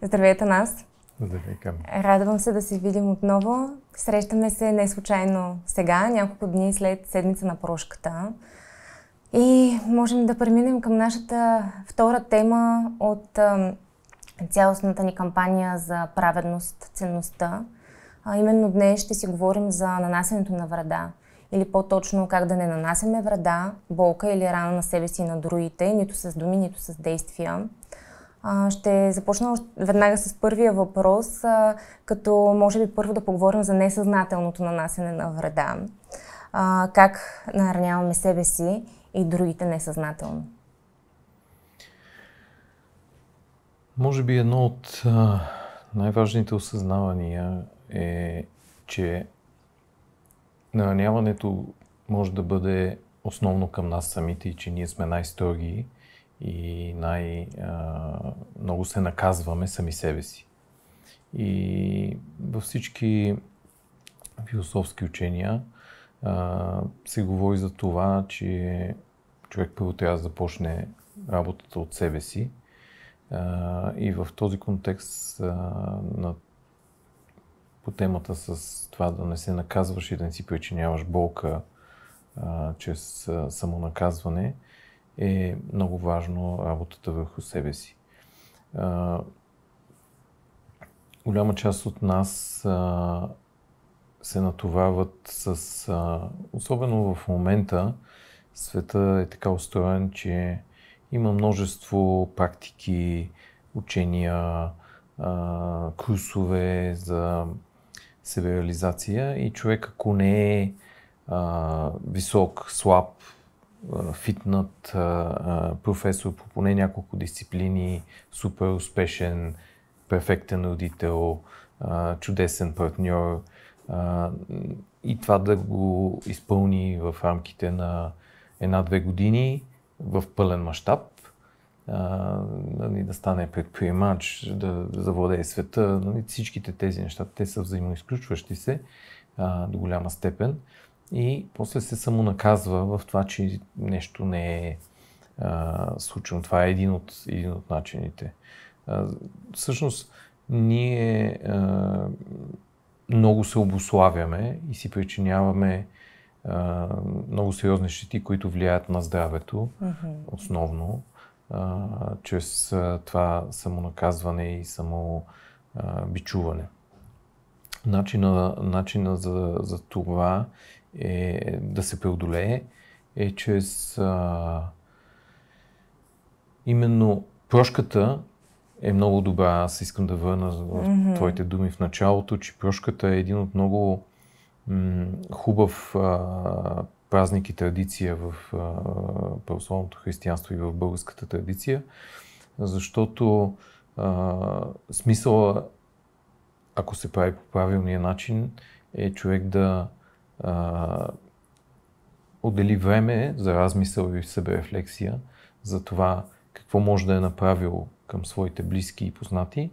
Здравейте нас! Здравейте! Радвам се да се видим отново. Срещаме се не случайно сега, няколко дни след седмица на прошката. И можем да преминем към нашата втора тема от цялостната ни кампания за праведност, ценността. Именно днес ще си говорим за нанасянето на вреда. Или по-точно как да не нанасяме вреда, болка или рана на себе си и на другите, нито с думи, нито с действия. Ще започна веднага с първия въпрос, като може би първо да поговорим за несъзнателното нанасяне на вреда. Как нараняваме себе си и другите несъзнателно? Може би едно от най-важните осъзнавания е, че нараняването може да бъде основно към нас самите и че ние сме най-строги и много се наказваме сами себе си. И във всички философски учения се говори за това, че човек първо трябва да започне работата от себе си. И в този контекст по темата с това да не се наказваш и да не си причиняваш болка чрез самонаказване, е много важно работата върху себе си. Голяма част от нас се натоварват особено в момента, света е така устроен, че има множество практики, учения, курсове за себереализация и човек, ако не е висок, слаб, фитнат, професор по поне няколко дисциплини, супер успешен, перфектен родител, чудесен партньор и това да го изпълни в рамките на 1-2 години в пълен мащаб, да стане предприемач, да завладее света, всичките тези неща, те са взаимоизключващи се до голяма степен. И после се самонаказва в това, че нещо не е случило. Това е един от начините. Всъщност, ние много се обуславяме и си причиняваме много сериозни щети, които влияят на здравето, основно, чрез това самонаказване и самобичуване. Начина за това е да се преодолее е чрез именно прошката е много добра. Аз искам да върна в твоите думи в началото, че прошката е един от много хубав празник и традиция в православното християнство и в българската традиция, защото смисъла, ако се прави по правилния начин, е човек да отдели време за размисъл и себерефлексия за това какво може да е направил към своите близки и познати,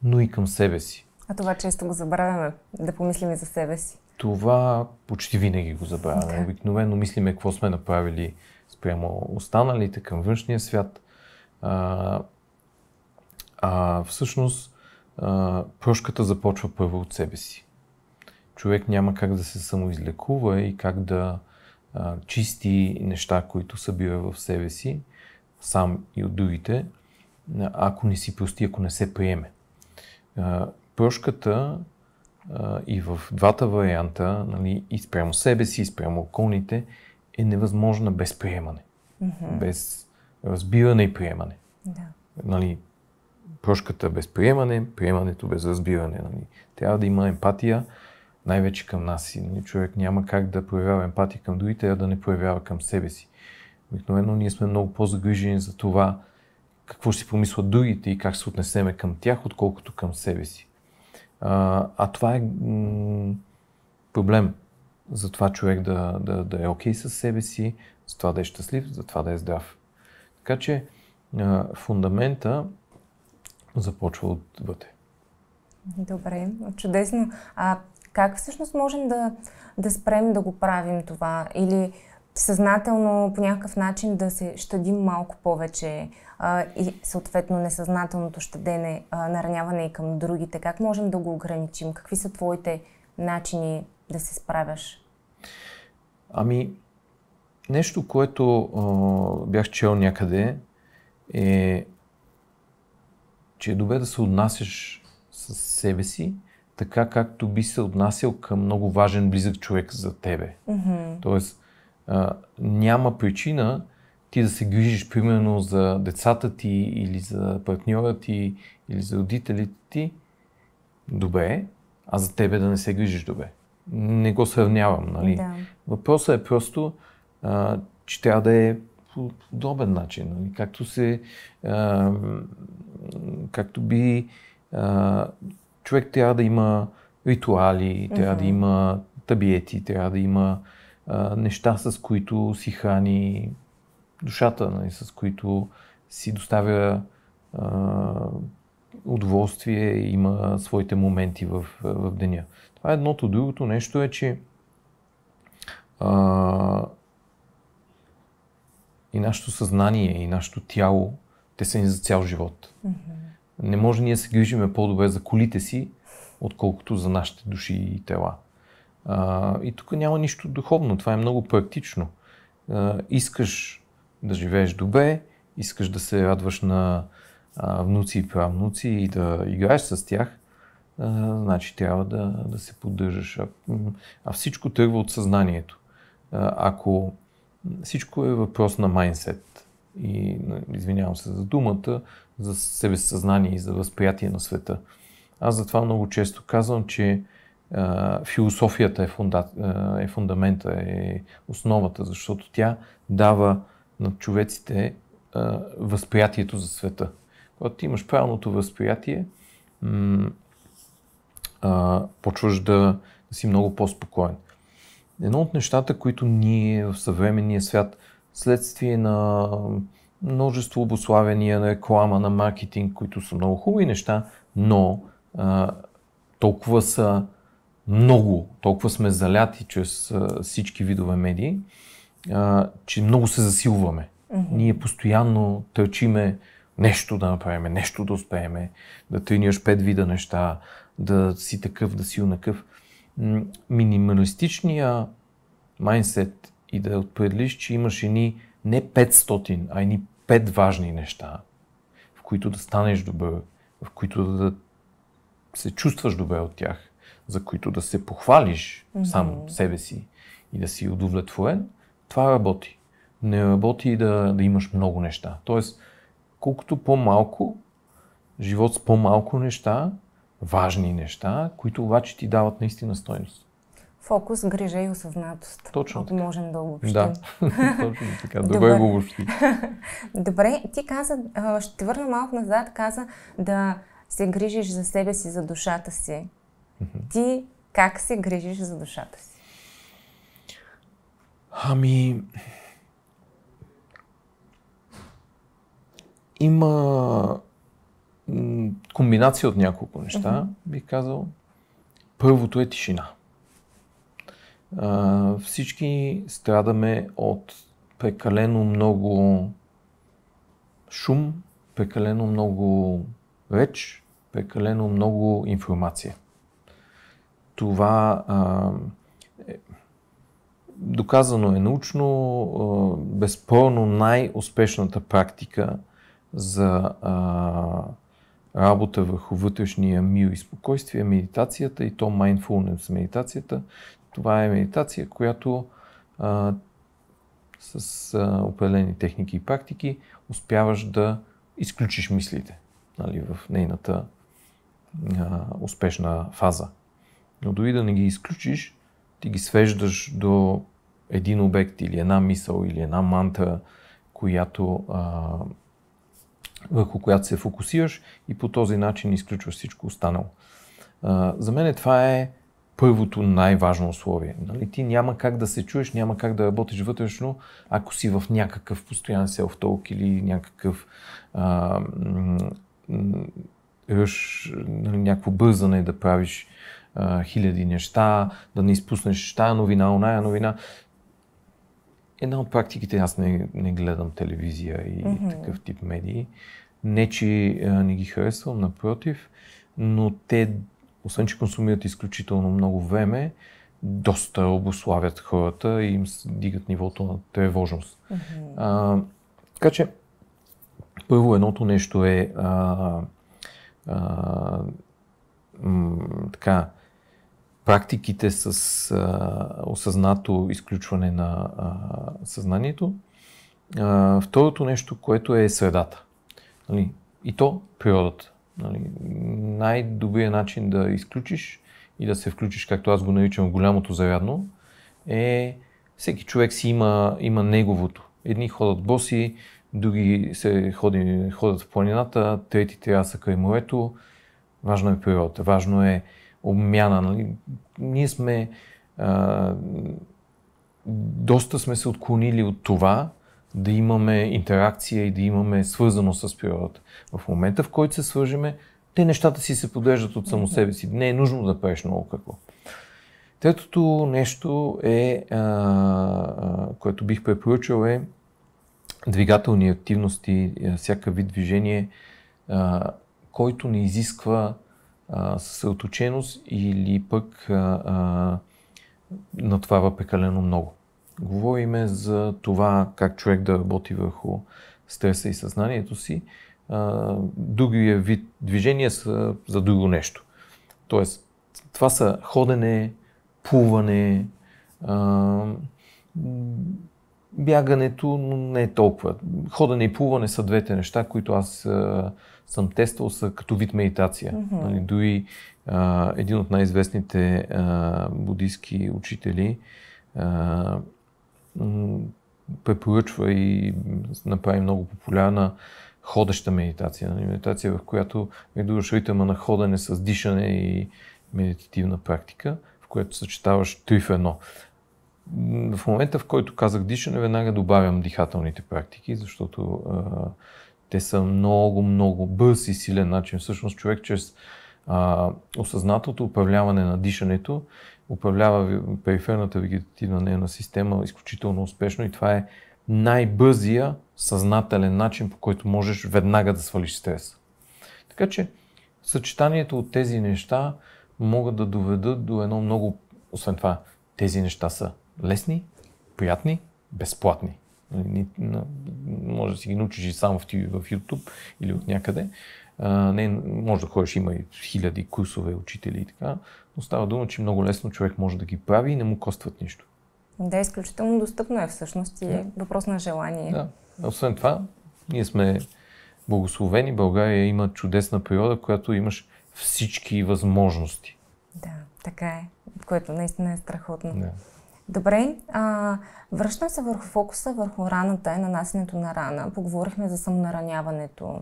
но и към себе си. А това често го забравяме, да помислим и за себе си. Това почти винаги го забравяме. Okay. Обикновено мислиме какво сме направили спрямо останалите към външния свят. Всъщност прошката започва първо от себе си. Човек няма как да се самоизлекува и как да чисти неща, които събира в себе си, сам и от другите, ако не си прости, ако не се приеме. Прошката и в двата варианта, нали, и спрямо себе си, и спрямо околните, е невъзможна без приемане. Без разбиране и приемане. Да. Нали, прошката без приемане, приемането без разбиране. Нали. Трябва да има емпатия, най-вече към нас. Нали. Човек няма как да проявява емпатия към другите, а да не проявява към себе си. Обикновено ние сме много по-загрижени за това какво ще си помислят другите и как се отнесеме към тях, отколкото към себе си. Това е проблем за това човек да е окей със себе си, за това да е щастлив, за това да е здрав. Така че фундамента започва отвътре. Добре, чудесно. Как всъщност можем да спрем да го правим това? Или съзнателно по някакъв начин да се щадим малко повече и съответно несъзнателното щадене, нараняване и към другите. Как можем да го ограничим? Какви са твоите начини да се справяш? Нещо, което бях чел някъде е, че е добре да се отнасяш с себе си, така както би се отнасял към много важен близък човек за тебе. Тоест, няма причина ти да се грижиш примерно за децата ти или за партньора ти или за родителите ти добре, а за тебе да не се грижиш добре. Не го сравнявам, нали? Да. Въпросът е просто, че трябва да е по подобен начин, нали? Както би човек трябва да има ритуали, трябва да има табиети, трябва да има неща, с които си храни душата, нали? С които си доставя удоволствие и има своите моменти в деня. Това е едното. Другото нещо е, че и нашето съзнание, и нашето тяло, те са ни за цял живот. Не може ние да се грижиме по-добре за колите си, отколкото за нашите души и тела. И тук няма нищо духовно, това е много практично. Искаш да живееш добре, искаш да се радваш на внуци и правнуци и да играеш с тях, значи трябва да се поддържаш. А всичко тръгва от съзнанието. Ако всичко е въпрос на майндсет и, извинявам се за думата, за себесъзнание и за възприятие на света. Аз затова много често казвам, че философията е фундамента, е основата, защото тя дава на човеците възприятието за света. Когато ти имаш правилното възприятие, почваш да си много по-спокоен. Едно от нещата, които ние в съвременния свят, следствие на множество обуславяния, на реклама, на маркетинг, които са много хубави неща, но толкова сме заляти чрез всички видове медии, че много се засилваме. Ние постоянно търчиме нещо да направим, нещо да успеем, да тренираш 5 вида неща, да си такъв, да си онакъв. Минималистичният майндсет и да определиш, че имаш едни не 500, а едни 5 важни неща, в които да станеш добър, в които да се чувстваш добре от тях, за които да се похвалиш сам себе си и да си удовлетворен, това работи. Не работи да имаш много неща. Тоест, колкото по-малко, живот с по-малко неща, важни неща, които обаче ти дават наистина стойност. Фокус, грижа и осъзнатост. Точно така. Можем да обобщим. Да, точно така. Добре го обобщи. Добре, ти каза, ще те върна малко назад, каза да се грижиш за себе си, за душата си. Ти как се грижиш за душата си? Има комбинация от няколко неща, бих казал. Първото е тишина. Всички страдаме от прекалено много шум, прекалено много реч, прекалено много информация. Това доказано е научно, безспорно най-успешната практика за работа върху вътрешния мир и спокойствие, медитацията и то mindfulness медитацията. Това е медитация, която с определени техники и практики успяваш да изключиш мислите, нали, в нейната успешна фаза. Но дори да не ги изключиш, ти ги свеждаш до един обект или една мисъл или една мантра, върху която се фокусираш и по този начин изключваш всичко останало. За мен това е първото най-важно условие. Нали? Ти няма как да се чуеш, няма как да работиш вътрешно, ако си в някакъв постоянен self-talk или някакъв някакво бързане да правиш хиляди неща, да не изпуснеш тая новина, оная новина. една от практиките, аз не гледам телевизия и такъв тип медии. Не, че не ги харесвам, напротив, но те, освен че консумират изключително много време, доста обуславят хората и им дигат нивото на тревожност. Така че, първо едното нещо е практиките с осъзнато изключване на съзнанието. Второто нещо, което е средата. Нали? И то природата. Нали? Най-добрият начин да изключиш и да се включиш, както аз го наричам, голямото зарядно, е всеки човек си има неговото. Едни ходят боси, други ходят в планината, трети трябва са край морето. Важно е природата, важно е обмяна. Нали? Ние сме доста сме се отклонили от това да имаме интеракция и да имаме свързаност с природата. В момента, в който се свържеме, те нещата си се подреждат от само себе си. Не е нужно да правиш много какво. Третото нещо е, което бих препоръчал, е двигателни активности, всяка вид движение, който не изисква съсредоточеност или пък натоварва прекалено много. Говориме за това как човек да работи върху стреса и съзнанието си. Другия вид движения са за друго нещо. Тоест, това са ходене, плуване, бягането, но не е толкова. Ходене и плуване са двете неща, които аз съм тествал, са като вид медитация. Нали, дори един от най-известните буддийски учители препоръчва и направи много популярна ходеща медитация. Нали, медитация, в която ведуваш ритъма на ходене с дишане и медитативна практика, в която съчетаваш 3 в 1. В момента, в който казах дишане, веднага добавям дихателните практики, защото те са много бърз и силен начин. Всъщност човек чрез осъзнатото управляване на дишането управлява периферната вегетативна нервна система изключително успешно и това е най-бързия съзнателен начин, по който можеш веднага да свалиш стрес. Така че съчетанието от тези неща могат да доведат до едно много... Освен това, тези неща са лесни, приятни, безплатни. Може да си ги научиш и само в YouTube или от някъде. Може да ходиш, има и хиляди курсове, учители и така, но става дума, че много лесно човек може да ги прави и не му костват нищо. Да, изключително достъпно е всъщност и е въпрос на желание. Да. Освен това, ние сме благословени. България има чудесна природа, която имаш всички възможности. Да, така е, което наистина е страхотно. Да. Добре, връщам се върху фокуса, върху раната и нанасянето на рана. Поговорихме за самонараняването,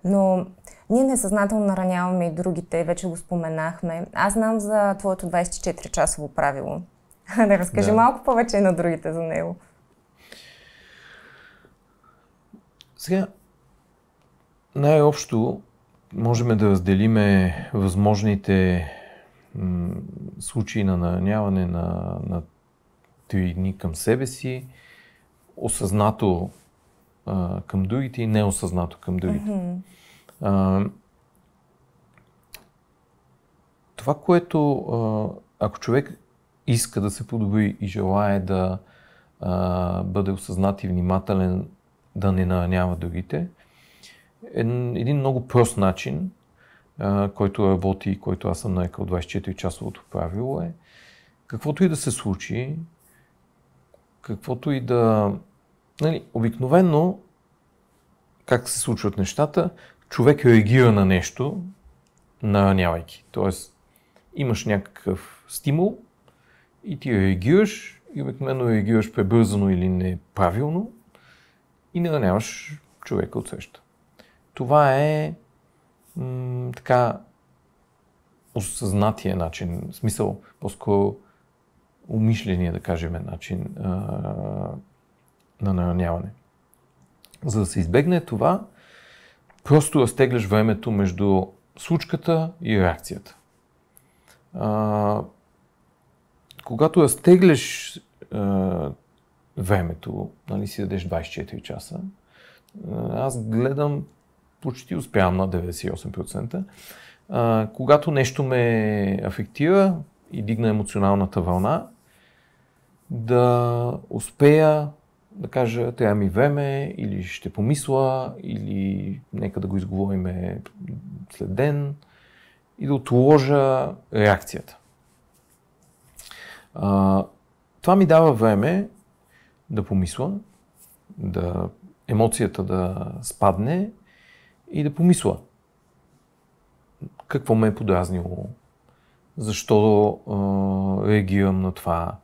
но ние несъзнателно нараняваме и другите, вече го споменахме. Аз знам за твоето 24-часово правило. Да разкажи малко повече и на другите за него. Сега, най-общо можем да разделиме възможните случаи на нараняване на 3 дни към себе си, осъзнато към другите и неосъзнато към другите. Това, което ако човек иска да се подобри и желае да бъде осъзнат и внимателен, да не наранява другите, един много прост начин, който работи и който аз съм нарекал 24-часовото правило е, каквото и да се случи, каквото и да... Нали, обикновено, как се случват нещата, човек реагира на нещо, наранявайки. Тоест, имаш някакъв стимул и ти реагираш и обикновено реагираш пребързано или неправилно и нараняваш човека от среща. Това е така осъзнатия начин, в смисъл по-скоро умишления, да кажем, начин на нараняване. За да се избегне това, просто разтегляш времето между случката и реакцията. Когато разтегляш времето, нали си дадеш 24 часа. Аз гледам, почти успявам на 98%. Когато нещо ме афектира и дигна емоционалната вълна, да успея да кажа, трябва ми време, или ще помисля, или нека да го изговорим след ден и да отложа реакцията. Това ми дава време да помисля, емоцията да спадне и да помисля какво ме е подразнило, защо реагирам на това.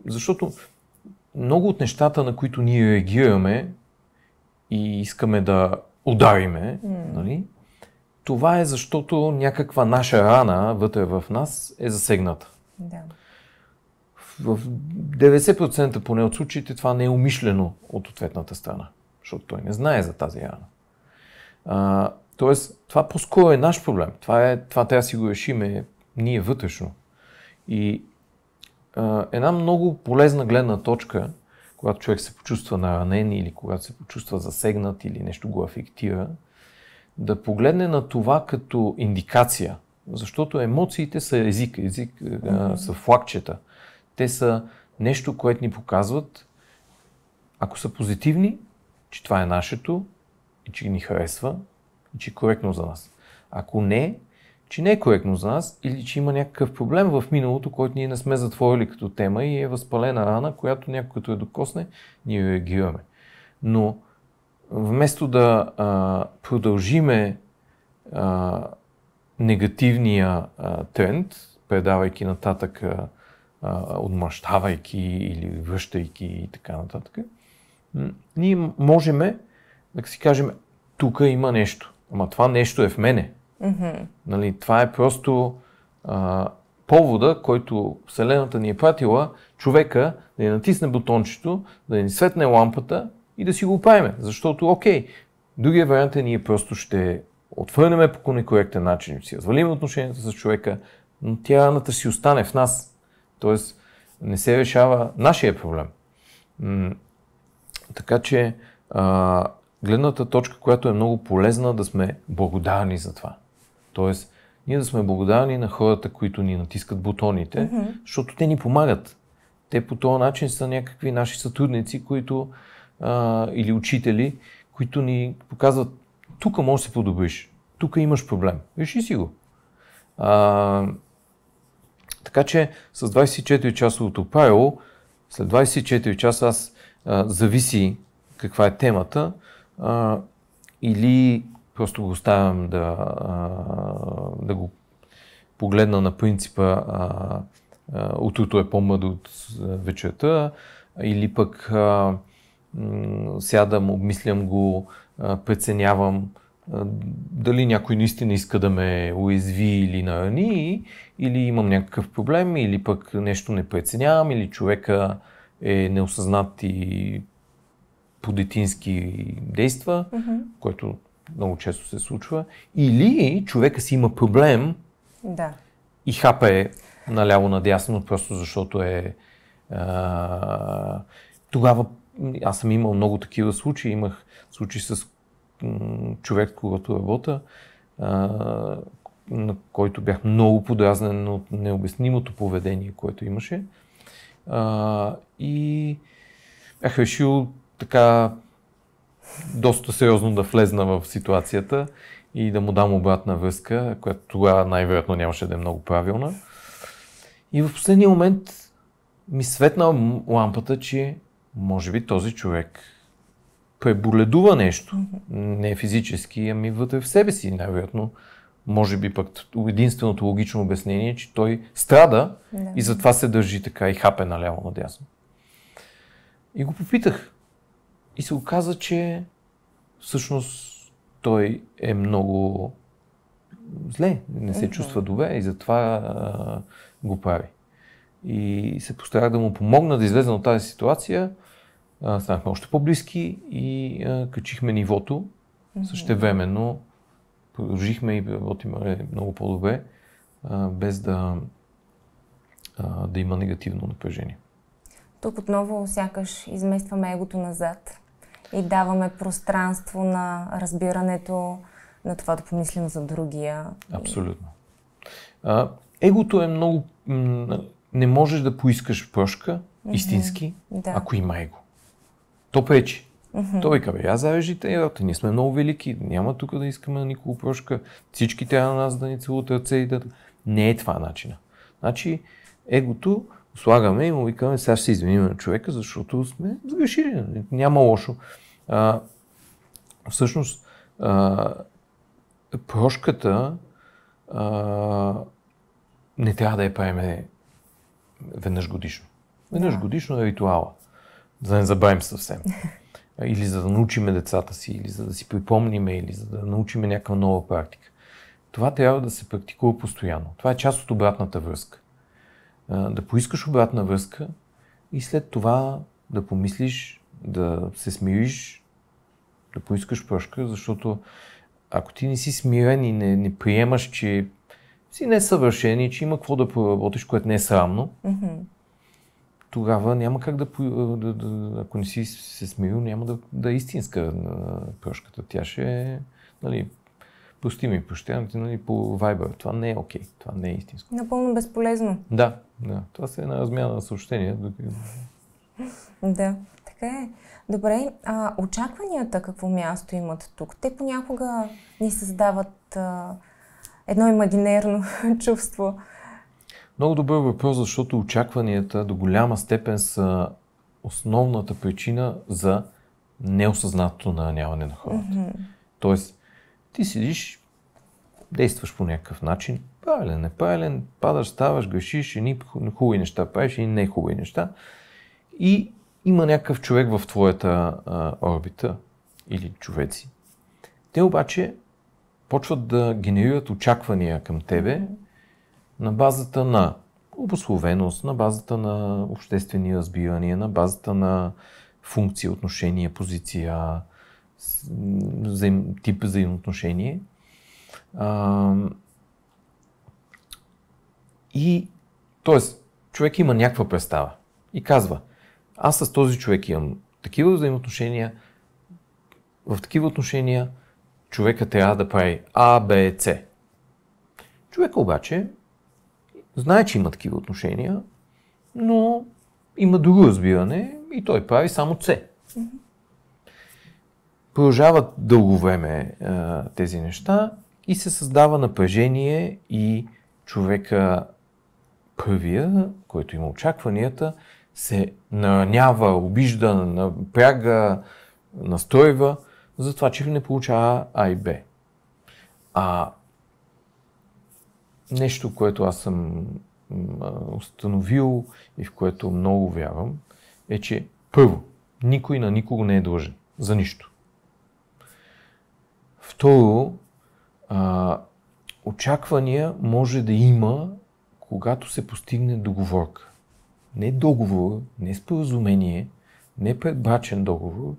Защото много от нещата, на които ние реагираме и искаме да удариме, нали, това е защото някаква наша рана вътре в нас е засегната. Да. В 90% поне от случаите това не е умишлено от ответната страна, защото той не знае за тази рана. Тоест, това по-скоро е наш проблем. Това трябва да си го решиме ние вътрешно. И една много полезна гледна точка, когато човек се почувства наранен или когато се почувства засегнат или нещо го афектира, да погледне на това като индикация. Защото емоциите са език са флагчета. Те са нещо, което ни показват, ако са позитивни, че това е нашето и че ни харесва и че е коректно за нас. Ако не, че не е коректно за нас или че има някакъв проблем в миналото, който ние не сме затворили като тема и е възпалена рана, която някой като я докосне, ние реагираме. Но вместо да продължиме негативния тренд, предавайки нататък, отмъщавайки или връщайки и така нататък, ние можем да си кажем, тук има нещо, ама това нещо е в мене. Нали, това е просто повода, който Вселената ни е пратила, човека да ни натисне бутончето, да ни светне лампата и да си го оправим. Защото, окей, другия вариант е ние просто ще отвърнем по некоректен начин, ще си развалим отношенията с човека, но тя раната си остане в нас. Тоест, не се решава нашия проблем. Така че, гледната точка, която е много полезна, да сме благодарни за това. Тоест, ние да сме благодарни на хората, които ни натискат бутоните, защото те ни помагат. Те по този начин са някакви наши сътрудници, които, или учители, които ни показват, тук можеш да се подобриш, тук имаш проблем, реши си го. Така че с 24-часовото правило, след 24 часа аз зависи каква е темата, или просто го оставям да го погледна на принципа утрото е по-мъдро от вечерта, или пък сядам, обмислям го, преценявам дали някой наистина иска да ме уязви или нарани, или имам някакъв проблем, или пък нещо не преценявам, или човека е неосъзнат и по-детински действа, което много често се случва, или човека си има проблем и хапе наляво-надясно, просто защото тогава аз съм имал много такива случаи. Имах случаи с човек, когато работя, на който бях много подразнен от необяснимото поведение, което имаше. И бях решил така доста сериозно да влезна в ситуацията и да му дам обратна връзка, която тогава най-вероятно нямаше да е много правилна. И в последния момент ми светна лампата, че може би този човек преболедува нещо, не физически, ами вътре в себе си, най-вероятно. Може би пък единственото логично обяснение е, че той страда и затова се държи така и хапе наляво-надясно. И го попитах. И се оказа, че всъщност той е много зле, не се чувства добре и затова го прави. И се постарах да му помогна да излезе от тази ситуация. Станахме още по-близки и качихме нивото. Същевременно продължихме и работиме много по-добре, без да има негативно напрежение. Тук отново сякаш изместваме егото назад и даваме пространство на разбирането, на това да помислим за другия. Абсолютно. Егото е много... Не можеш да поискаш прошка истински, ако има его. То пречи. То вика, аз завежите, ние сме много велики, няма тук да искаме на никого прошка, всички трябва на нас да ни целуват ръце и да... Не е това начина. Значи, егото слагаме и му викаме, сега ще се извиним на човека, защото сме сгрешили. Няма лошо. Всъщност, прошката не трябва да я правим веднъж годишно. Веднъж годишно е ритуала. За да не забравим съвсем. Или за да научиме децата си, или за да си припомниме, или за да научиме някаква нова практика. Това трябва да се практикува постоянно. Това е част от обратната връзка. Да поискаш обратна връзка и след това да помислиш, да се смириш, да поискаш прошка, защото ако ти не си смирен и не приемаш, че си несъвършен и че има какво да проработиш, което не е срамно, тогава няма как ако не си се смирил, няма да е истинска прошката. Тя ще е, прости ми, прощавам ти, по Viber. Това не е окей. Това не е истинско. Напълно безполезно. Да. Това се е една размяна на съобщения. Да, така е. Добре, очакванията какво място имат тук? Те понякога ни създават едно имагинерно чувство. Много добър въпрос, защото очакванията до голяма степен са основната причина за неосъзнатото нараняване на хората. Тоест, ти седиш, действаш по някакъв начин, правилен, неправилен, падаш, ставаш, грешиш, едни хубави неща правиш, едни не хубави неща. И има някакъв човек в твоята орбита или човеци. Те обаче почват да генерират очаквания към тебе на базата на обусловеност, на базата на обществени разбирания, на базата на функция, отношение, позиция, тип взаимоотношение. И, т.е. човек има някаква представа и казва, аз с този човек имам такива взаимоотношения, в такива отношения човека трябва да прави А, Б, С. Човек обаче знае, че има такива отношения, но има друго разбиране и той прави само С. Продължават дълго време тези неща и се създава напрежение и човека първия, който има очакванията, се наранява, обижда, напряга, настройва за това, че не получава А и Б. Нещо, което аз съм установил и в което много вярвам, е, че първо, никой на никого не е длъжен за нищо. Второ, очаквания може да има, когато се постигне договорка. Не договор, не споразумение, не предбрачен договор,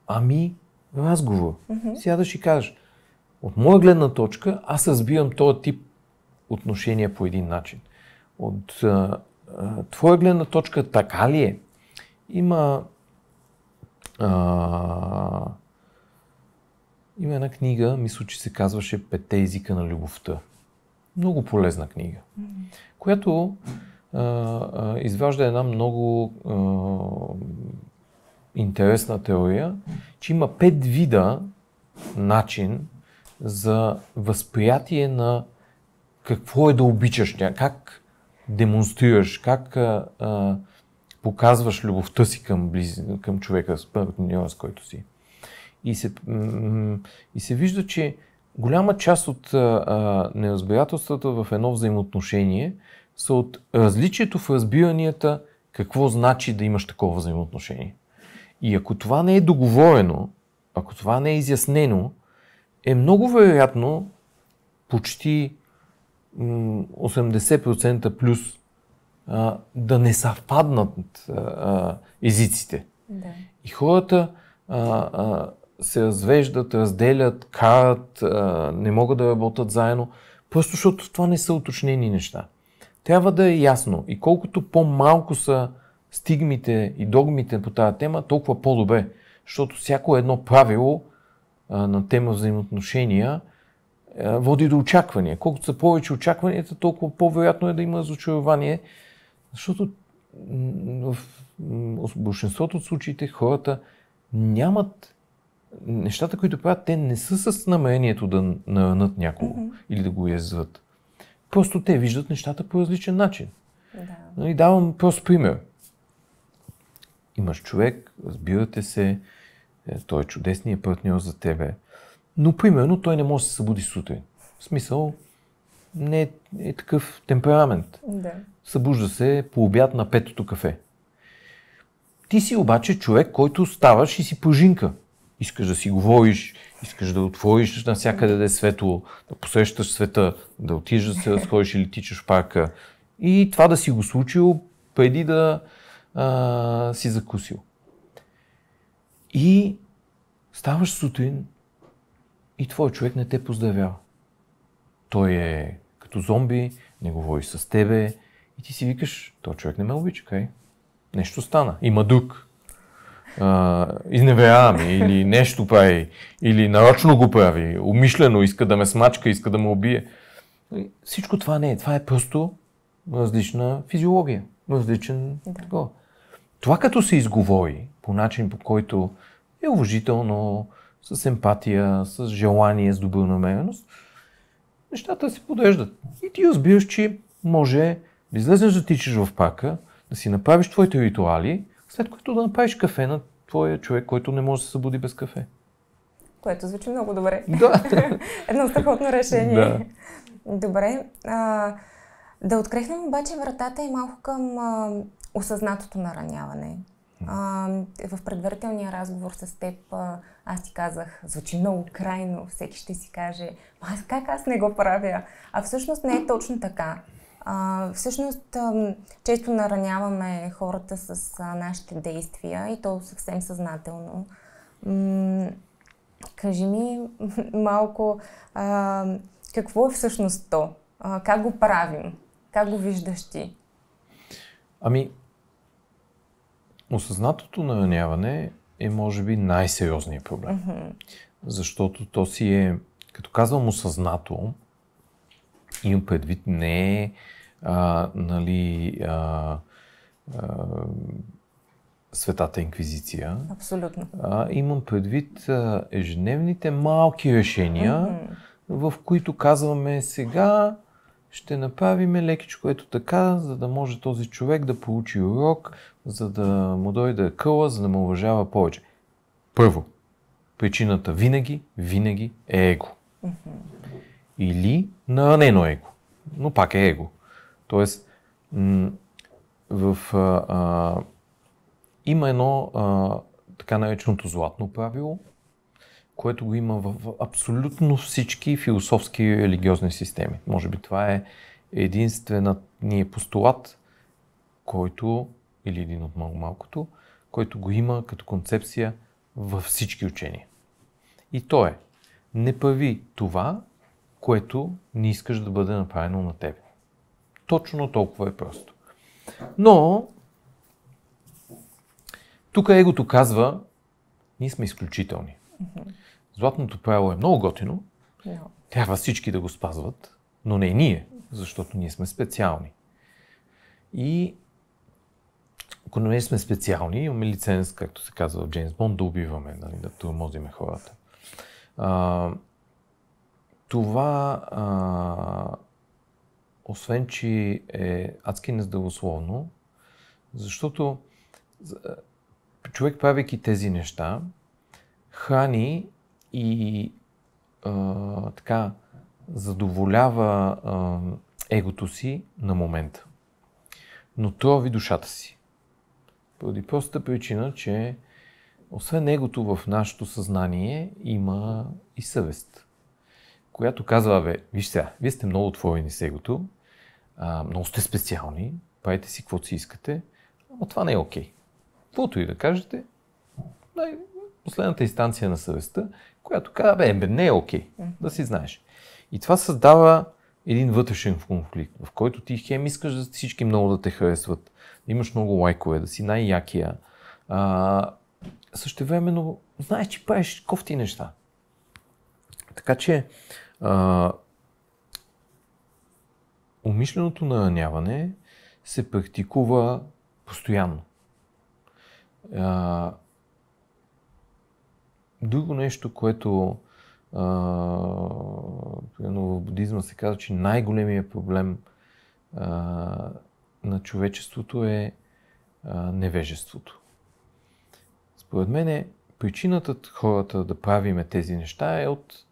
ами разговор. Сядаш и кажеш, от моя гледна точка, аз разбирам този тип отношения по един начин. От твоя гледна точка така ли е? Има една книга, мисля, че се казваше Петте езика на любовта. Много полезна книга, която изважда една много интересна теория, че има 5 вида начин за възприятие на какво е да обичаш, как демонстрираш, как показваш любовта си към човека, с партньора, с който си. И се вижда, че голяма част от неразбирателствата в едно взаимоотношение са от различието в разбиранията какво значи да имаш такова взаимоотношение. И ако това не е договорено, ако това не е изяснено, е много вероятно почти 80% плюс да не съвпаднат езиците. Да. И хората се развеждат, разделят, карат, не могат да работят заедно, просто защото това не са уточнени неща. Трябва да е ясно и колкото по-малко са стигмите и догмите по тази тема, толкова по-добре. Защото всяко едно правило на тема взаимоотношения води до очаквания. Колкото са повече очакванията, толкова по-вероятно е да има разочарование, защото в большинството от случаите хората нямат нещата, които правят, те не са с намерението да наранят някого или да го язват. Просто те виждат нещата по различен начин. Да. Давам просто пример. Имаш човек, разбирате се, той е чудесният партньор за тебе, но примерно той не може да се събуди сутрин. В смисъл, не е такъв темперамент. Да. Събужда се по обяд на 5-то кафе. Ти си обаче човек, който ставаш и си пожинка. Искаш да си говориш, искаш да отвориш навсякъде да е светло, да посрещаш света, да отидеш да се разходиш или тичаш в парка. И това да си го случил преди да си закусил. И ставаш сутрин и твой човек не те поздравява. Той е като зомби, не говори с тебе и ти си викаш, той човек не ме обича, кай? Нещо стана, има друг. Изневерява ми или нещо прави, или нарочно го прави, умишлено иска да ме смачка, иска да ме убие. Всичко това не е. Това е просто различна физиология, различен такова. Това като се изговори по начин, по който е уважително, с емпатия, с желание, с добронамереност, нещата се подреждат. И ти разбираш, че може да излезеш да тичаш в парка, да си направиш твоите ритуали, след което да направиш кафе на твоя човек, който не може да се събуди без кафе. Което звучи много добре. Да. Едно страхотно решение. Да. Добре. Да открехнем обаче вратата и малко към осъзнатото нараняване. В предварителния разговор с теб аз ти казах, звучи много крайно, всеки ще си каже, как аз не го правя? А всъщност не е точно така. Всъщност често нараняваме хората с нашите действия и то съвсем съзнателно. Кажи ми малко какво е всъщност то? Как го правим? Как го виждаш ти? Осъзнатото нараняване е може би най-сериозният проблем. Защото то си е, като казвам осъзнато, имам предвид не е Светата инквизиция. Абсолютно. Имам предвид ежедневните малки решения, в които казваме сега ще направим лекичко ето така, за да може този човек да получи урок, за да му дойде къла, за да ме уважава повече. Първо, причината винаги е его. Или наранено его. Но пак е его. Тоест, има едно така нареченото златно правило, което го има в абсолютно всички философски и религиозни системи. Може би това е единственият постулат, който, или един от малкото, който го има като концепция във всички учения. И то е, не прави това, което не искаш да бъде направено на тебе. Точно толкова е просто. Но, тук егото казва, ние сме изключителни. Златното правило е много готино, трябва всички да го спазват, но не ние, защото ние сме специални. И ако не сме специални, имаме лиценз, както се казва в Джеймс Бонд, да убиваме, да тормозиме хората. Това, освен че е адски нездравословно, защото човек, правейки тези неща, храни и така задоволява егото си на момента. Но трови душата си. Поради простата причина, че освен егото в нашето съзнание има и съвест, която казва, виж сега, вие сте много отворени с егото, много сте специални, правите си каквото си искате, но това не е окей. Каквото и да кажете, последната инстанция на съвестта, която казва, не е окей, да си знаеш. И това създава един вътрешен конфликт, в който ти хем искаш да всички много да те харесват, да имаш много лайкове, да си най-якия. Същевременно знаеш, че правиш кофти неща. Така че умишленото нараняване се практикува постоянно. Друго нещо, което в будизма се казва, че най-големият проблем на човечеството е невежеството. Според мен причината хората да правиме тези неща е от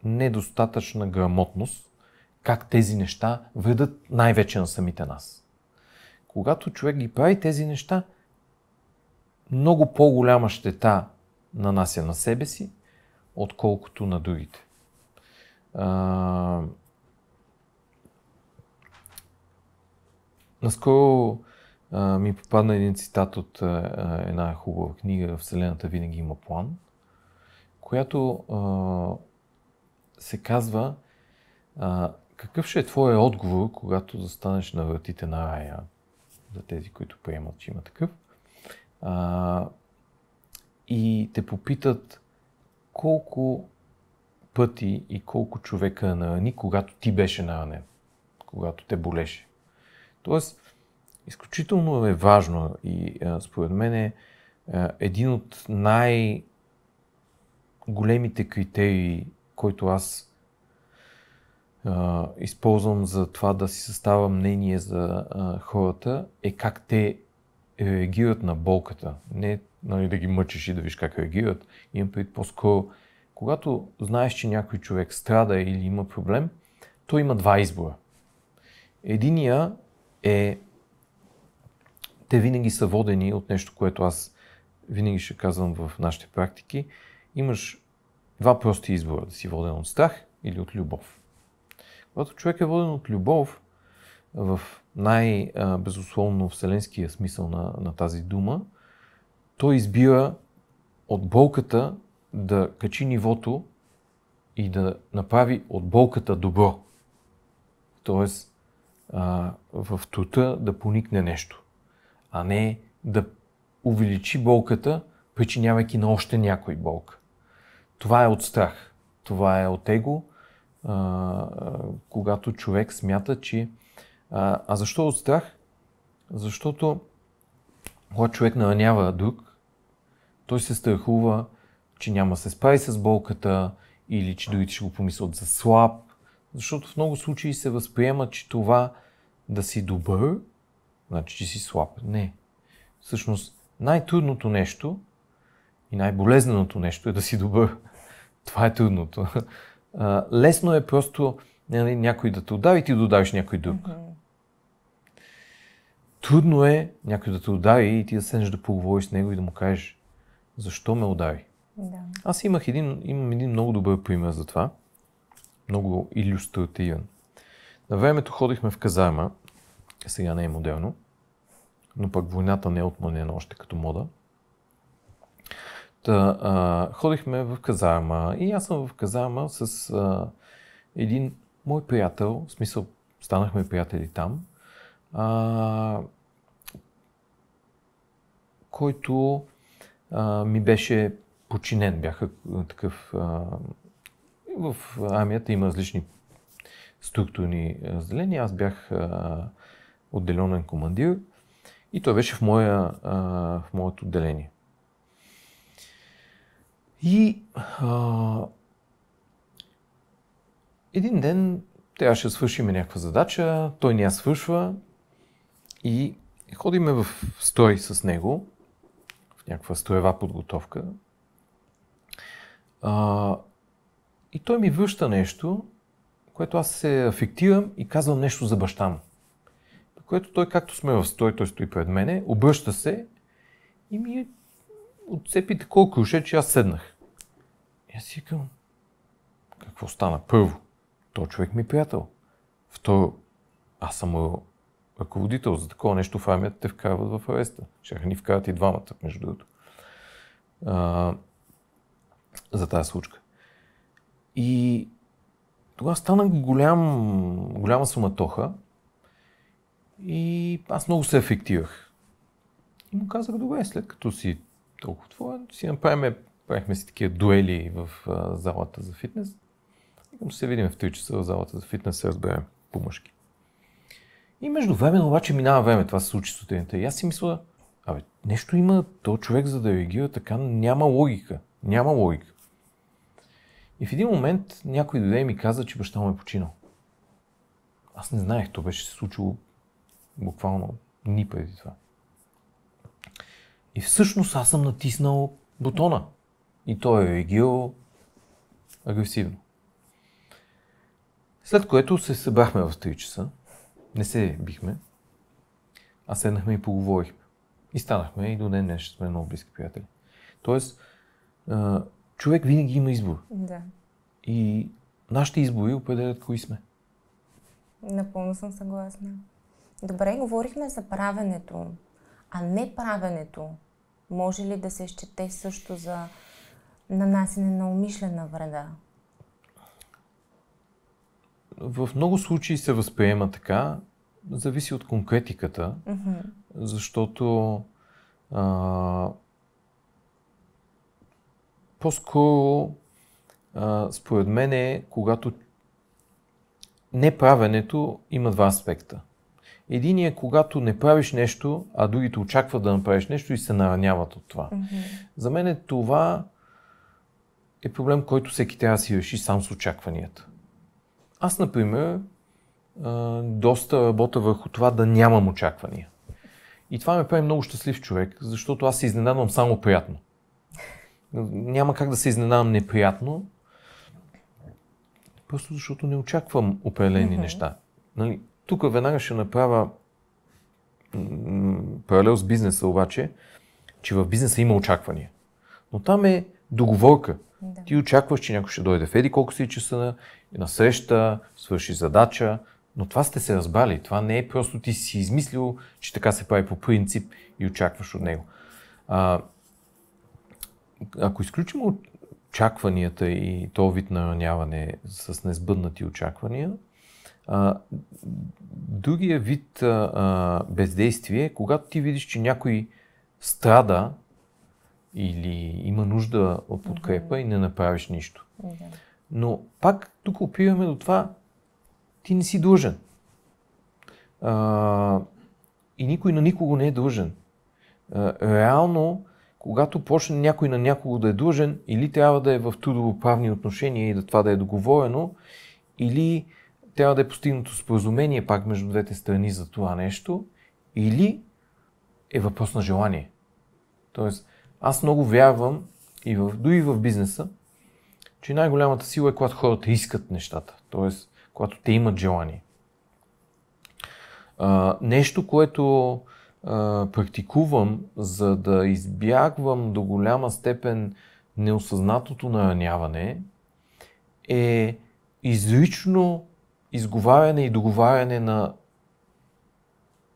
недостатъчна грамотност, как тези неща вредят най-вече на самите нас. Когато човек ги прави тези неща, много по-голяма щета нанася на себе си, отколкото на другите. Наскоро ми попадна един цитат от една хубава книга "Вселената винаги има план", която се казва какъв ще е твоя отговор, когато застанеш на вратите на рая, за тези, които приемат, че има такъв, и те попитат колко пъти и колко човека нарани, когато ти беше наранен, когато те болеше. Тоест, изключително е важно и според мен е един от най-големите критерии, който аз използвам за това да си съставя мнение за хората, е как те реагират на болката. Не да ги мъчиш и да виж как реагират. Имам предвид по-скоро, когато знаеш, че някой човек страда или има проблем, той има два избора. Единия е, те винаги са водени от нещо, което аз винаги ще казвам в нашите практики. Имаш два прости избора: да си воден от страх или от любов. Когато човек е воден от любов, в най-безусловно вселенския смисъл на тази дума, той избира от болката да качи нивото и да направи от болката добро. Тоест, в трута да поникне нещо, а не да увеличи болката, причинявайки на още някой болка. Това е от страх. Това е от его, когато човек смята, че... А защо от страх? Защото когато човек наранява друг, той се страхува, че няма да се справи с болката или че другите ще го помислят за слаб. Защото в много случаи се възприема, че това да си добър, значи, че си слаб. Не. Всъщност, най-трудното нещо и най-болезненото нещо е да си добър. Това е трудното. Лесно е просто някой да те удари и ти да удариш някой друг. Трудно е някой да те удари и ти да седнеш да поговориш с него и да му кажеш защо ме удари. Да. Аз имам един много добър пример за това. Много илюстративен. На времето ходихме в казарма, сега не е модерно, но пък войната не е отменена още като мода. Ходихме в казарма и аз съм в казарма с един мой приятел, в смисъл станахме приятели там, който ми беше подчинен. Бях такъв... В армията има различни структурни разделения. Аз бях отделенен командир и той беше в моето отделение. И един ден трябваше да свършим някаква задача, той не я свършва и ходиме в строй с него, в някаква строева подготовка. И той ми връща нещо, което аз се афектирам и казвам нещо за баща му. При което той, както сме в строй, той стои пред мене, обръща се и ми отцепи такова круше, че аз седнах. И аз си казвам, какво стана? Първо, той човек ми е приятел. Второ, аз съм ръководител. За такова нещо в армията те вкарват в ареста. Ще ни вкарат и двамата, между другото. За тази случка. И Тогава стана голяма суматоха и аз много се афектирах. И му казах, добре, след като си толкова отворен, правихме си такива дуели в залата за фитнес. Ще се видим в 3 часа в залата за фитнес, се разберем по-мъжки. И междувременно обаче минава време, това се случи сутринта. И аз си мисля, нещо има този човек, за да реагира така, няма логика. И в един момент някой дойде и ми каза, че баща му е починал. Аз не знаех, то беше се случило буквално дни преди това. И всъщност аз съм натиснал бутона. И той е реагирал агресивно. След което се събрахме в 3 часа. Не се бихме. А седнахме и поговорихме. И станахме и до ден днес сме много близки приятели. Тоест, човек винаги има избор. Да. И нашите избори определят кои сме. Напълно съм съгласна. Добре, говорихме за правенето, а не правенето. Може ли да се счете също за нанасене на умишлена вреда? В много случаи се възприема така, зависи от конкретиката, защото по-скоро според мен е, когато неправенето има два аспекта. Единият е когато не правиш нещо, а другите очакват да направиш нещо и се нараняват от това. За мен това е проблем, който всеки трябва да си реши сам с очакванията. Аз, например, доста работя върху това да нямам очаквания. И това ме прави много щастлив човек, защото аз се изненадвам само приятно. Няма как да се изненадвам неприятно, просто защото не очаквам определени неща. Нали? Тук веднага ще направя паралел с бизнеса обаче, че в бизнеса има очаквания. Но там е договорка. Да. Ти очакваш, че някой ще дойде в еди колко си часа на среща, свърши задача, но това сте се разбрали. Това не е просто ти си измислил, че така се прави по принцип и очакваш от него. Ако изключим очакванията и този вид нараняване с несбъднати очаквания, другия вид бездействие е, когато ти видиш, че някой страда или има нужда от подкрепа и не направиш нищо. Но пак тук опираме до това, ти не си длъжен. И никой на никого не е длъжен. Реално, когато почне някой на някого да е длъжен, или трябва да е в трудовоправни отношения и да това да е договорено, или трябва да е постигнато споразумение пак между двете страни за това нещо, или е въпрос на желание. Тоест, аз много вярвам дори в бизнеса, че най-голямата сила е когато хората искат нещата, т.е. когато те имат желание. Нещо, което практикувам, за да избягвам до голяма степен неосъзнатото нараняване, е изрично изговаряне и договаряне на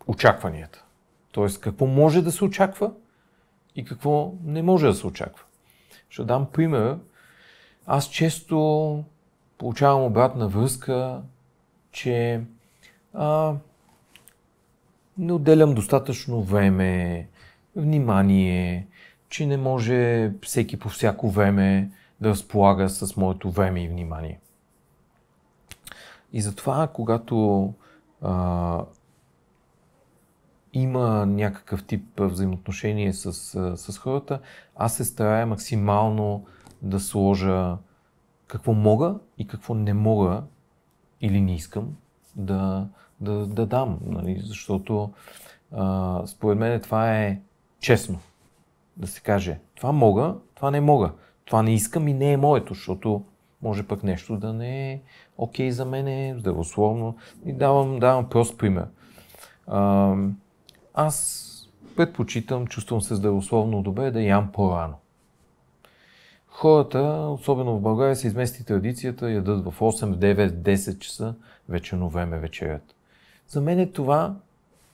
очакванията. Тоест, какво може да се очаква и какво не може да се очаква. Ще дам пример. Аз често получавам обратна връзка, че не отделям достатъчно време, внимание, че не може всеки по всяко време да разполага с моето време и внимание. И затова, когато има някакъв тип взаимоотношение с хората, аз се старая максимално да сложа какво мога и какво не мога или не искам да дам. Нали? Защото според мен това е честно. Да се каже, това мога, това не мога. Това не искам и не е моето, защото може пък нещо да не е окей за мен, здравословно. И давам прост пример. Аз предпочитам, чувствам се здравословно добре да ям по-рано. Хората, особено в България, се измести традицията, ядат в 8, 9, 10 часа вечерно време вечерят. За мен е това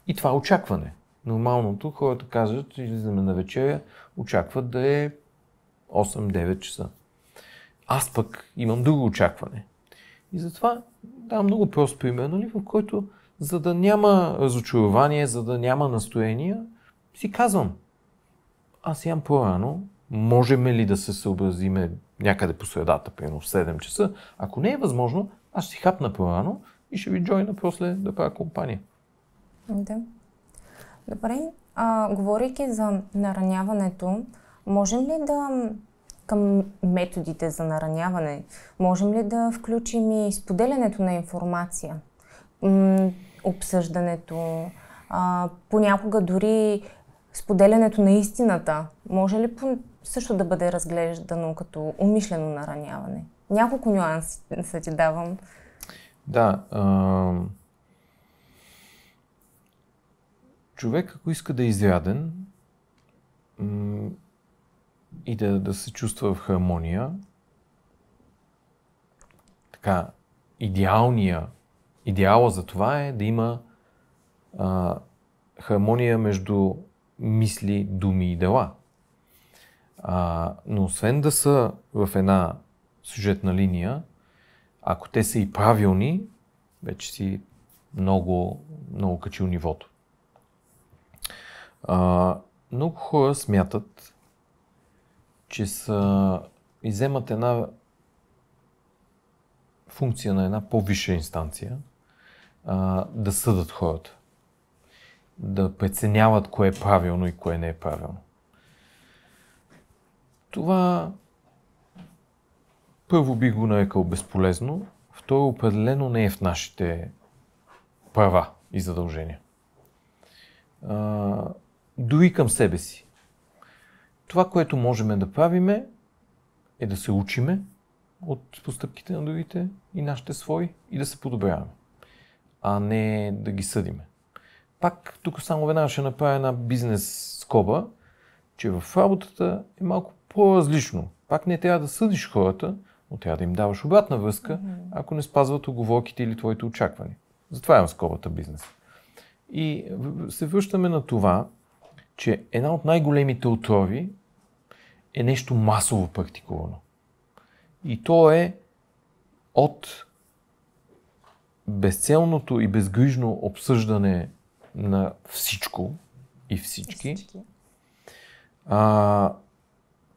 и това очакване. Нормалното, хората казват, че излизаме на вечеря, очакват да е 8-9 часа. Аз пък имам друго очакване. И затова давам много прост пример, нали, в който, за да няма разочарование, за да няма настроение, си казвам, аз ям по-рано, можем ли да се съобразиме някъде по средата, примерно в 7 часа. Ако не е възможно, аз ще си хапна по-рано и ще ви джойна после да правя компания. Да. Добре, говорейки за нараняването, можем ли да към методите за нараняване, можем ли да включим и споделянето на информация, обсъждането, понякога дори споделянето на истината, може ли също да бъде разглеждано като умишлено нараняване? Няколко нюанса ти давам. Да. Човек, ако иска да е изряден и да се чувства в хармония, така, идеала за това е да има хармония между мисли, думи и дела. Но освен да са в една сюжетна линия, ако те са и правилни, вече си много, много качил нивото. Много хора смятат, че изземат една функция на една по-висша инстанция, да съдат хората, да преценяват кое е правилно и кое не е правилно. Това първо би го нарекал безполезно, второ определено не е в нашите права и задължения. Дори към себе си. Това, което можем да правим е да се учиме от постъпките на другите и нашите свои и да се подобряваме, а не да ги съдиме. Пак тук само веднага ще направя една бизнес скоба, че в работата е малко по-различно. Пак не трябва да съдиш хората, но трябва да им даваш обратна връзка, ако не спазват уговорките или твоите очаквания. Затова имам скобата бизнес. И се връщаме на това, че една от най-големите отрови е нещо масово практикувано. И то е от безцелното и безгрижно обсъждане на всичко и всички,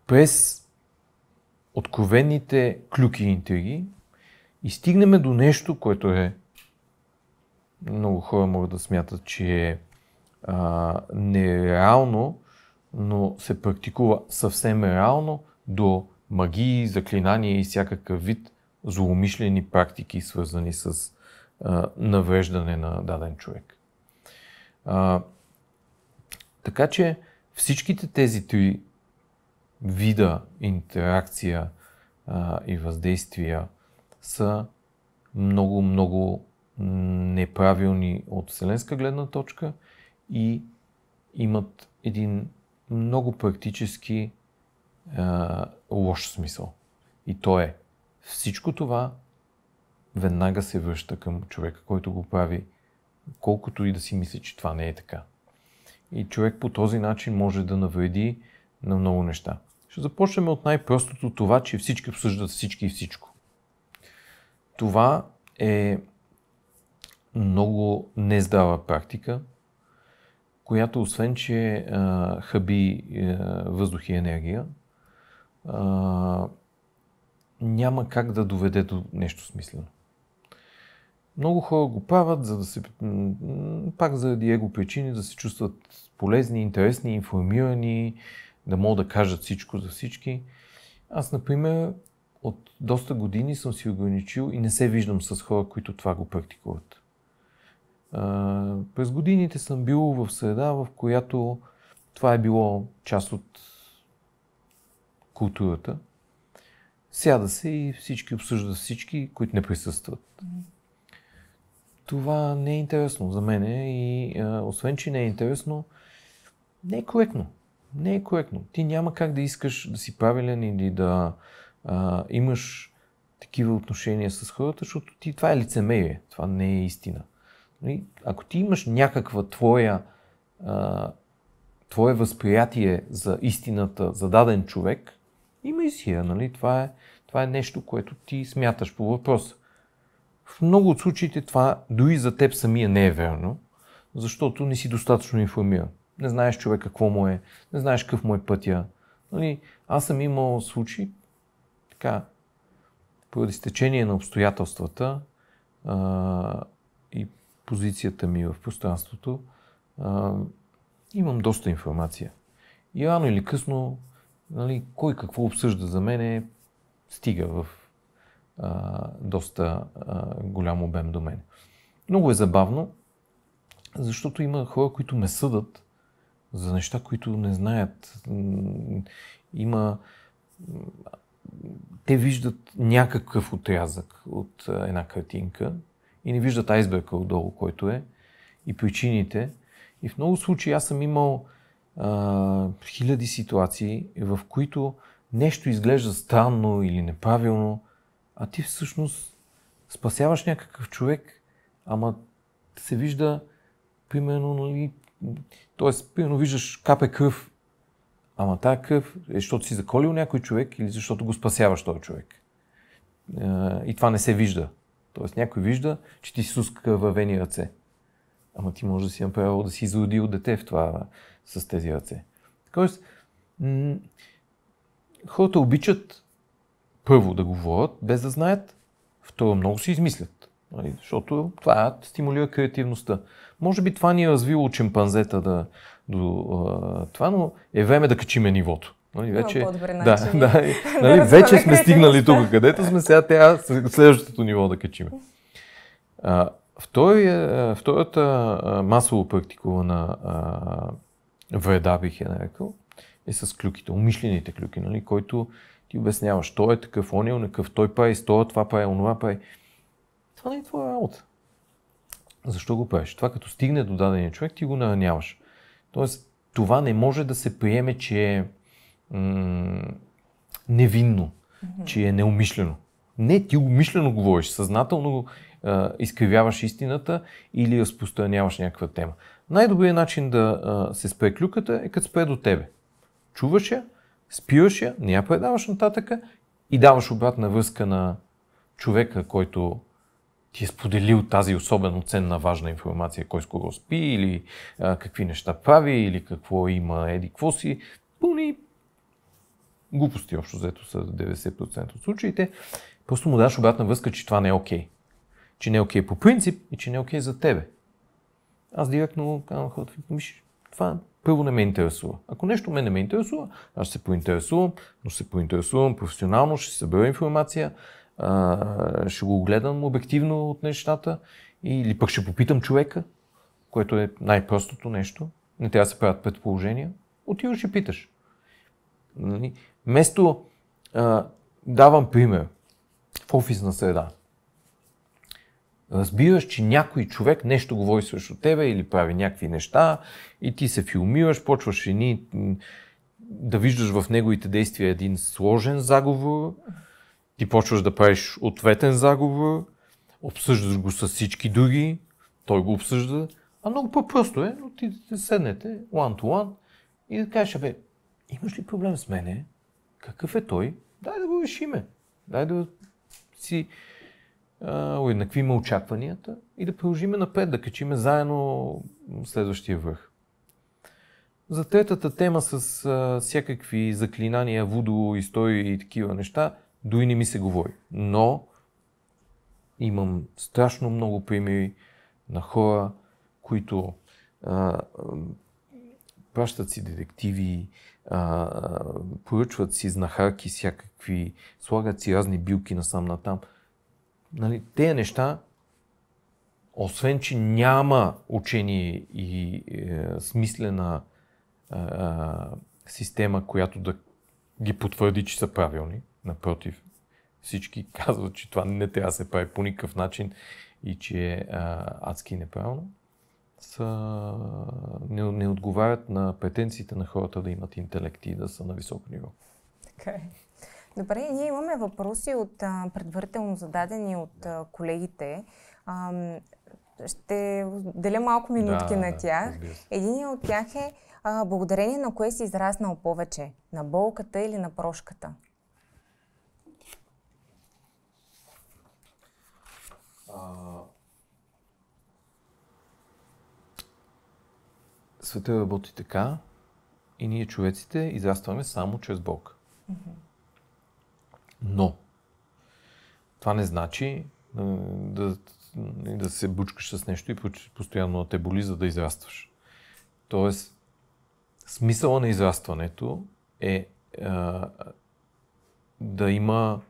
през откровените клюки и интриги и стигнем до нещо, което е много хора могат да смятат, че е нереално, но се практикува съвсем реално до магии, заклинания и всякакъв вид злоумишлени практики, свързани с навреждане на даден човек. Така че всичките тези три вида интеракция и въздействия са много, много неправилни от вселенска гледна точка и имат един много практически лош смисъл. И то е, всичко това веднага се връща към човека, който го прави, колкото и да си мисли, че това не е така. И човек по този начин може да навреди на много неща. Ще започнем от най-простото това, че всички обсъждат всички и всичко. Това е много нездрава практика, която освен, че хаби въздух и енергия, няма как да доведе до нещо смислено. Много хора го правят, за да се, пак заради его причини, да се чувстват полезни, интересни, информирани, да могат да кажат всичко за всички. Аз, например, от доста години съм си ограничил и не се виждам с хора, които това го практикуват. През годините съм бил в среда, в която това е било част от културата. Сяда се и всички обсъждат всички, които не присъстват. Това не е интересно за мен и освен, че не е интересно, не е коректно. Не е коректно. Ти няма как да искаш да си правилен или да имаш такива отношения с хората, защото това е лицемерие. Това не е истина. Ако ти имаш някаква твое възприятие за истината за даден човек, има и си я, нали? Това е нещо, което ти смяташ по въпроса. В много от случаите това дори за теб самия не е верно, защото не си достатъчно информиран. Не знаеш човек какво му е, не знаеш какъв му е пътя. Нали, аз съм имал случаи, така, поради стечение на обстоятелствата и позицията ми в пространството, имам доста информация. И рано или късно, нали, кой какво обсъжда за мене, стига в доста голям обем до мен. Много е забавно, защото има хора, които ме съдат за неща, които не знаят. Те виждат някакъв отрязък от една картинка и не виждат айсберга отдолу, който е, и причините. И в много случаи аз съм имал хиляди ситуации, в които нещо изглежда странно или неправилно, а ти всъщност спасяваш някакъв човек, ама се вижда, примерно, нали, т.е. примерно виждаш капе кръв, ама тая кръв е защото си заколил някой човек или защото го спасяваш този човек. И това не се вижда. Т.е. някой вижда, че ти си с кръвавени ръце. Ама ти може да си направил да си изродил дете в това, с тези ръце. Тоест, хората обичат първо да говорят, без да знаят, второ много си измислят. Защото това стимулира креативността. Може би това ни е развило чимпанзета това, но е време да качиме нивото. Вече, вече сме стигнали тук, където сме, сега трябва следващото ниво да качиме. Втората масово практикувана вреда, бих я нарекал, е с клюките, умишлените клюки, нали, който ти обясняваш, той е такъв, он е онакъв, той прави стоя, това прави, онова прави. Това не е твоя работа. Защо го правиш? Това като стигне до дадения човек, ти го нараняваш. Тоест, това не може да се приеме, че е невинно, че е неумишлено. Не, ти умишлено говориш, съзнателно изкривяваш истината или разпространяваш някаква тема. Най-добрият начин да се спре клюката е като спре до тебе. Чуваш я, спираш я, не я предаваш нататъка и даваш обратна връзка на човека, който ти е споделил тази особено ценна, важна информация, кой с кого спи или какви неща прави или какво има, еди какво си. Пълни глупости, общо взето са 90% от случаите. Просто му даш обратна връзка, че това не е окей. Че не е окей по принцип и че не е окей за тебе. Аз директно казвам хората, това първо не ме интересува. Ако нещо не ме интересува, аз ще се поинтересувам, но ще се поинтересувам професионално, ще се събера информация, ще го гледам обективно от нещата или пък ще попитам човека, което е най-простото нещо. Не трябва да се правят предположения. Отиваш и питаш. Вместо давам пример в офисна среда. Разбираш, че някой човек нещо говори срещу тебе или прави някакви неща и ти се филмираш, почваш да виждаш в неговите действия един сложен заговор, ти почваш да правиш ответен заговор, обсъждаш го с всички други, той го обсъжда, а много по-просто е, но ти седнете one to one и да кажеш, имаш ли проблем с мене? Какъв е той? Дай да го решиме. Дай да си уеднаквим очакванията и да продължиме напред, да качиме заедно следващия върх. За третата тема с всякакви заклинания, вудо, истории и такива неща, дори не ми се говори. Но имам страшно много примери на хора, които пращат си детективи, поръчват си знахарки всякакви, слагат си разни билки насам натам. Нали, тези неща, освен че няма учение и смислена система, която да ги потвърди, че са правилни, напротив, всички казват, че това не трябва да се прави по никакъв начин и че е адски неправилно, не отговарят на претенциите на хората да имат интелект и да са на високо ниво. Така е. Добре, ние имаме въпроси от предварително зададени от колегите. Ще деля малко минутки на тях. Един от тях е благодарение на кое си израснал повече? На болката или на прошката? света работи така и ние човеците израстваме само чрез болка. Но това не значи да се бучкаш с нещо и постоянно да те боли, за да израстваш. Тоест, смисъла на израстването е да има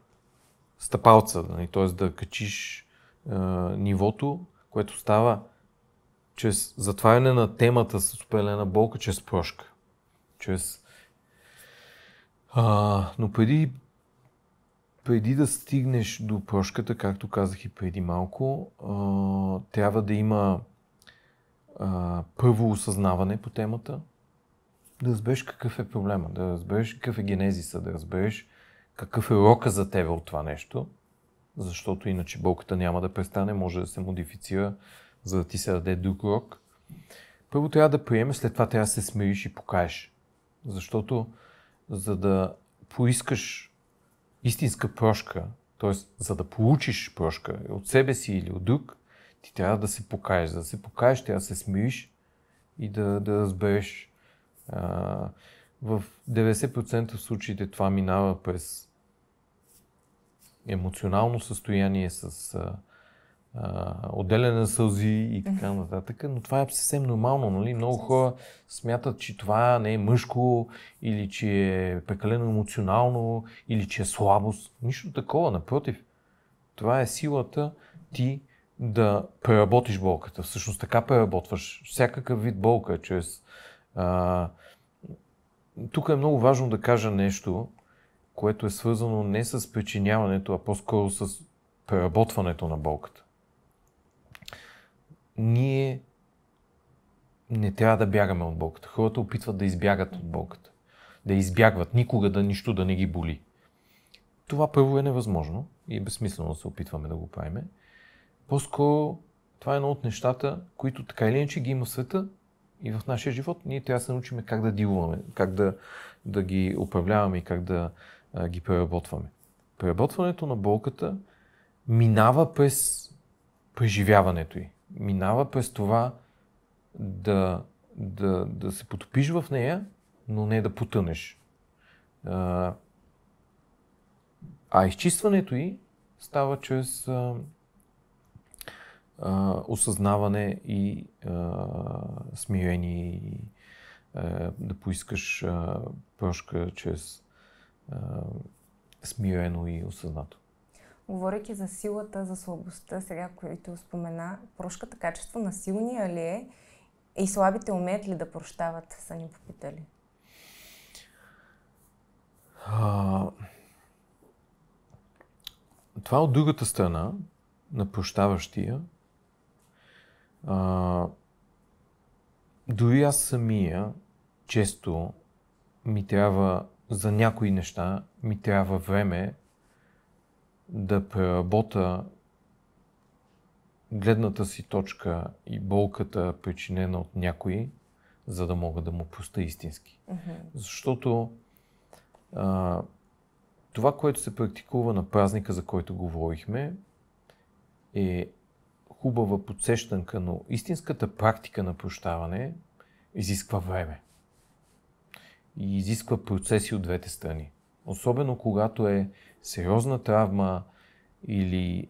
стъпалца, т.е. да качиш нивото, което става чрез затваряне на темата с определена болка, чрез прошка. Но преди да стигнеш до прошката, както казах и преди малко, трябва да има първо осъзнаване по темата, да разбереш какъв е проблема, да разбереш какъв е генезиса, да разбереш какъв е урока за тебе от това нещо, защото иначе болката няма да престане, може да се модифицира, за да ти се даде друг урок. Първо трябва да приемеш, след това трябва да се смириш и покаеш. Защото за да поискаш истинска прошка, т.е. за да получиш прошка от себе си или от друг, ти трябва да се покаеш. За да се покаеш, трябва да се смириш и да разбереш. В 90% от случаите това минава през емоционално състояние с отделяне на сълзи и така нататък, но това е съвсем нормално, нали? Много хора смятат, че това не е мъжко или че е прекалено емоционално или че е слабост. Нищо такова, напротив. Това е силата ти да преработиш болката. Всъщност така преработваш всякакъв вид болка, чрез... Тук е много важно да кажа нещо, което е свързано не с причиняването, а по-скоро с преработването на болката. Ние не трябва да бягаме от болката. Хората опитват да избягат от болката. Да избягват, никога нищо да не ги боли. Това първо е невъзможно и е безсмислено да се опитваме да го правиме. По-скоро това е едно от нещата, които така или иначе ги има в света и в нашия живот. Ние трябва да се научим как да дилваме, как да ги управляваме и как да ги преработваме. Преработването на болката минава през преживяването й. Минава през това да се потопиш в нея, но не да потънеш. А изчистването й става чрез осъзнаване и смирение и да поискаш прошка чрез смирено и осъзнато. Говорейки за силата, за слабостта, сега, които спомена, прошката качество на силния ли е и слабите умеят ли да прощават, са ни попитали? Това от другата страна на прощаващия. Дори аз самия често ми трябва за някои неща, ми трябва време да преработя гледната си точка и болката, причинена от някой, за да мога да му простя истински. Защото това, което се практикува на празника, за който говорихме, е хубава подсещанка, но истинската практика на прощаване изисква време. И изисква процеси от двете страни. Особено когато е сериозна травма или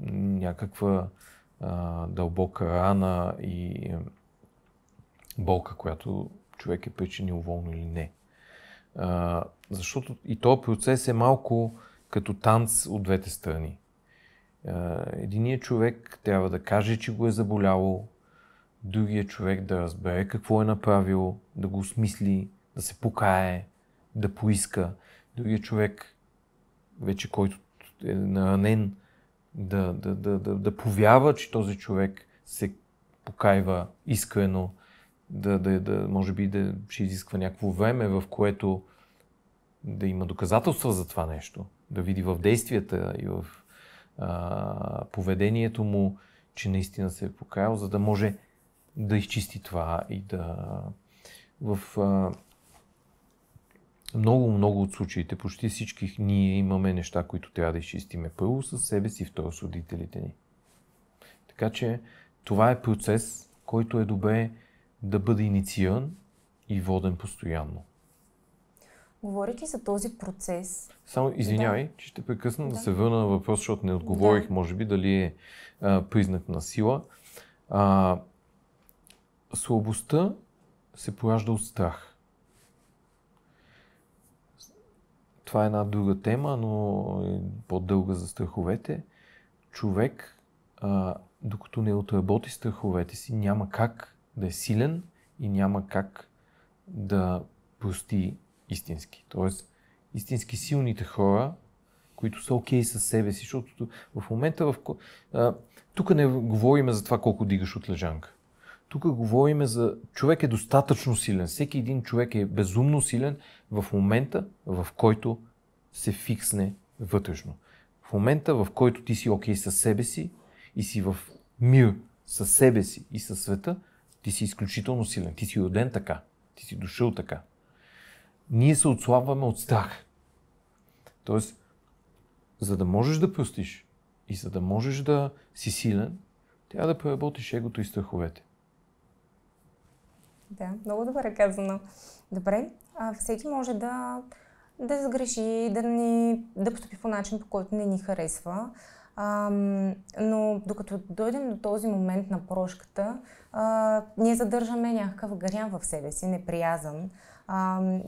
някаква дълбока рана и болка, която човек е причинил волно или не. Защото и този процес е малко като танц от двете страни. Единият човек трябва да каже, че го е заболяло, другият човек да разбере какво е направил, да го осмисли, да се покае, да поиска. Другият човек, вече който е наранен, да повярва, че този човек се покайва искрено, може би ще изисква някакво време, в което да има доказателства за това нещо, да види в действията и в поведението му, че наистина се е покаял, за да може да изчисти това и в много от случаите, почти всички ние имаме неща, които трябва да изчистиме. Първо със себе си, второ с родителите ни. Така че това е процес, който е добре да бъде иницииран и воден постоянно. Говорейки за този процес... Само извинявай, че ще прекъсна да се върна на въпрос, защото не отговорих, може би, дали е признак на сила. Слабостта се поражда от страх. Това е една друга тема, но е по-дълга за страховете. Човек, докато не отработи страховете си, няма как да е силен и няма как да прости истински. Тоест, истински силните хора, които са окей със себе си, защото в момента, тук не говорим за това колко дигаш от лежанка. Тук говорим за човек е достатъчно силен. Всеки един човек е безумно силен в момента, в който се фиксне вътрешно. В момента, в който ти си окей със себе си и си в мир със себе си и със света, ти си изключително силен. Ти си роден така. Ти си дошъл така. Ние се отслабваме от страх. Тоест, за да можеш да простиш и за да можеш да си силен, трябва да преработиш егото и страховете. Да, много добре казано. Добре, всеки може да сгреши, да постъпи по начин, по който не ни харесва. Но докато дойдем до този момент на прошката, ние задържаме някакъв гарян в себе си, неприязан.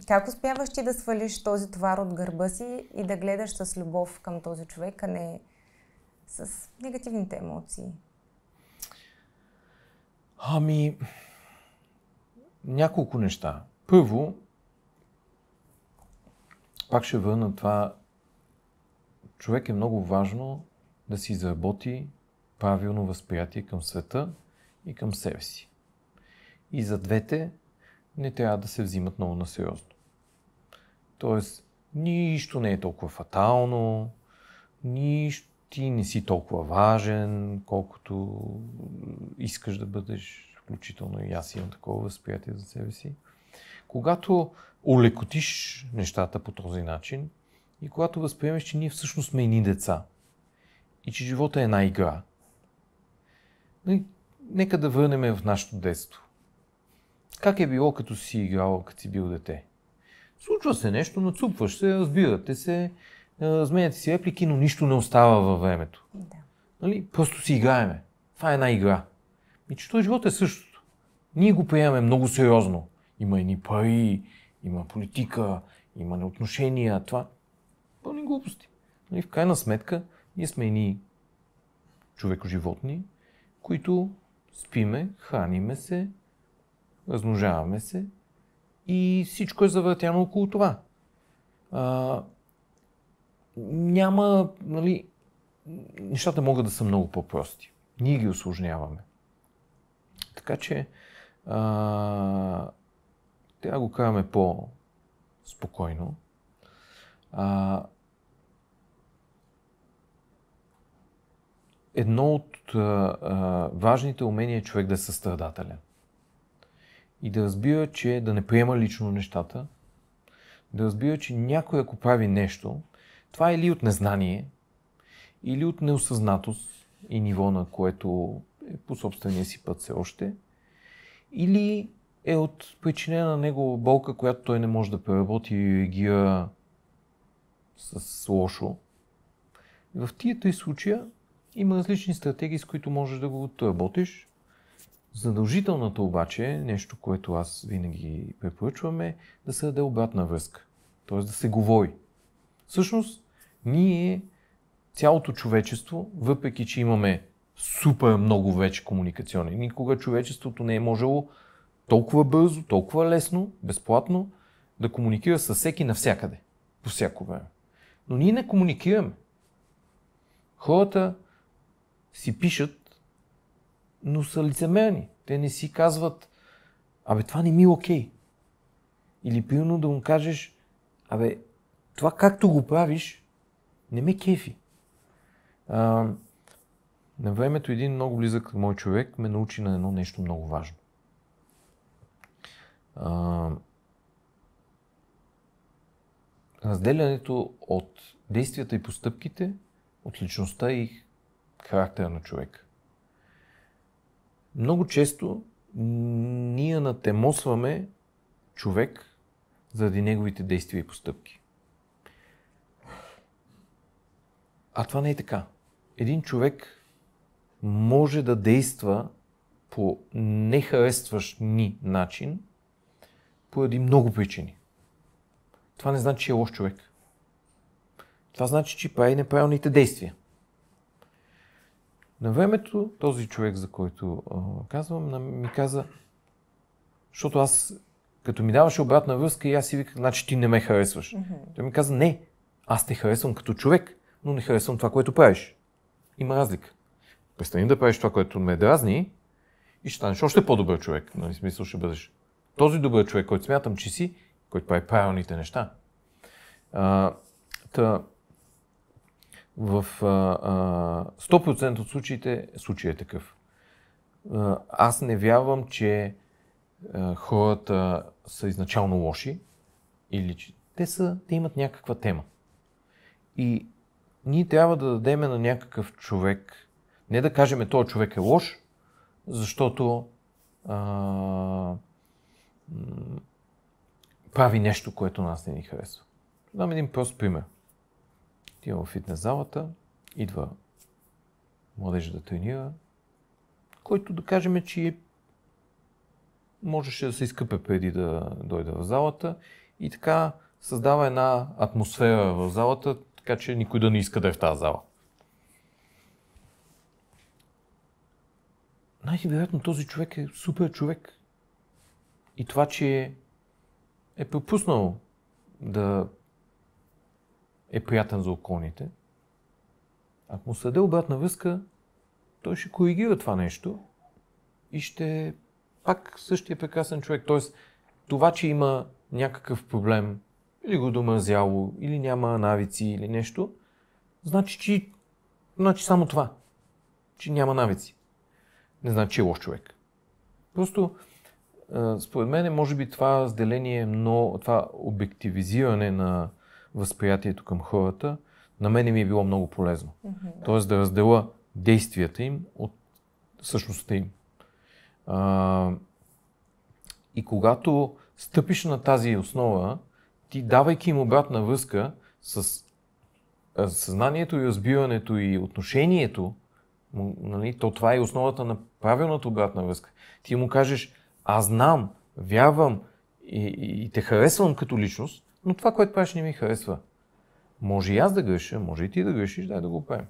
Как успяваш ти да свалиш този товар от гърба си и да гледаш с любов към този човек, а не с негативните емоции? Няколко неща. Първо, пак ще върна това, човек е много важно да си изработи правилно възприятие към света и към себе си. И за двете не трябва да се взимат много насериозно. Тоест, нищо не е толкова фатално, ти не си толкова важен, колкото искаш да бъдеш, включително и аз имам такова възприятие за себе си. Когато олекотиш нещата по този начин и когато възприемеш, че ние всъщност сме едни деца и че живота е една игра, нека да върнем в нашето детство. Как е било като си играл, като си бил дете? Случва се нещо, нацупваш се, разбирате се, разменяте си реплики, но нищо не остава във времето. Да. Нали? Просто си играеме. Това е една игра. И че този живот е същото. Ние го приемаме много сериозно. Има едни пари, има политика, има отношения, това. Пълни глупости. Нали? В крайна сметка, ние сме едни човекоживотни, които спиме, храниме се, размножаваме се и всичко е завъртяно около това. Няма, нали, нещата могат да са много по-прости. Ние ги усложняваме. Така че трябва да го караме по-спокойно. Едно от важните умения е човек да е състрадателен. И да разбира, че да не приема лично нещата, да разбира, че някой ако прави нещо, това е или от незнание, или от неосъзнатост и ниво, на което е по собствения си път все още, или е от причинена на него болка, която той не може да преработи и реагира с лошо. И в тия три случая има различни стратегии, с които можеш да го отработиш. Задължителната обаче е нещо, което аз винаги препоръчвам, е да се даде обратна връзка. Т.е. да се говори. Всъщност, ние, цялото човечество, въпреки че имаме супер много вече комуникационни, никога човечеството не е можело толкова бързо, толкова лесно, безплатно да комуникира с всеки навсякъде, по всяко време. Но ние не комуникираме. Хората си пишат, но са лицемерни. Те не си казват, това не ми е окей. Или примерно да му кажеш, това както го правиш, не ме кефи. На времето един много близък мой човек ме научи на едно нещо много важно. Разделянето от действията и постъпките, от личността и характера на човека. Много често ние натемосваме човек заради неговите действия и постъпки. А това не е така. Един човек може да действа по нехаресващ ни начин поради много причини. Това не значи, че е лош човек. Това значи, че прави неправилните действия. На времето този човек, за който казвам, ми каза, защото аз, като ми даваше обратна връзка и аз си виках, значи ти не ме харесваш. Той ми каза, не, аз те харесвам като човек, но не харесвам това, което правиш. Има разлика. Престани да правиш това, което ме дразни и ще станеш още по-добър човек. Нали, смисъл ще бъдеш този добър човек, който смятам, че си, който прави правилните неща. В 100% от случай е такъв. Аз не вярвам, че хората са изначално лоши или че те имат някаква тема. И ние трябва да дадем на някакъв човек, не да кажем, този човек е лош, защото прави нещо, което нас не ни харесва. Дам един прост пример. Отивам в фитнес залата, идва младежа да тренира, който да кажем, че можеше да се изкъпе преди да дойде в залата и така създава една атмосфера в залата, така че никой да не иска да е в тази зала. Най-вероятно този човек е супер човек. И това, че е пропуснал да е приятен за околните, ако му се даде обратна връзка, той ще коригира това нещо и ще е пак същия прекрасен човек. Тоест, това, че има някакъв проблем, или го домързяло, или няма навици, или нещо, значи само това, че няма навици. Не значи, че е лош човек. Просто, според мен, може би това разделение, това обективизиране на възприятието към хората, на мен ми е било много полезно. Тоест да разделя действията им от същността им. И когато стъпиш на тази основа, ти давайки им обратна връзка с съзнанието и разбирането и отношението, нали, то това е основата на правилната обратна връзка. Ти му кажеш, аз знам, вярвам и те харесвам като личност, но това, което правиш, не ми харесва. Може и аз да греша, може и ти да грешиш, дай да го правим.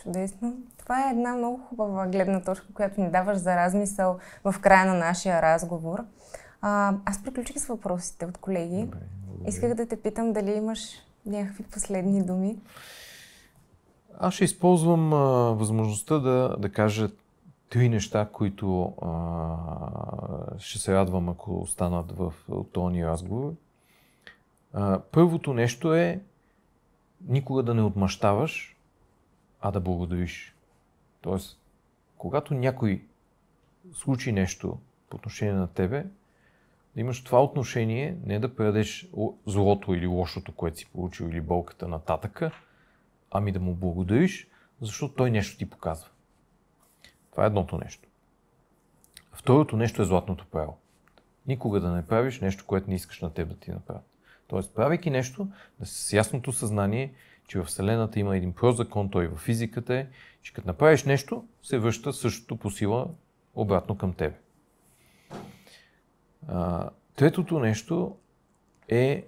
Чудесно. Това е една много хубава гледна точка, която ни даваш за размисъл в края на нашия разговор. Аз приключих с въпросите от колеги. Добре. Исках да те питам дали имаш някакви последни думи. Аз ще използвам възможността да кажа 3 неща, които ще се радвам, ако останат от този разговор. Първото нещо е никога да не отмъщаваш, а да благодариш. Тоест, когато някой случи нещо по отношение на тебе, да имаш това отношение, не да предадеш злото или лошото, което си получил, или болката нататъка, ами да му благодариш, защото той нещо ти показва. Това е едното нещо. Второто нещо е златното правило. Никога да не правиш нещо, което не искаш на теб да ти направят. Тоест, правейки нещо, да си с ясното съзнание, че в Вселената има един прост закон, той в физиката е, че като направиш нещо, се връща същото по сила обратно към тебе. Третото нещо е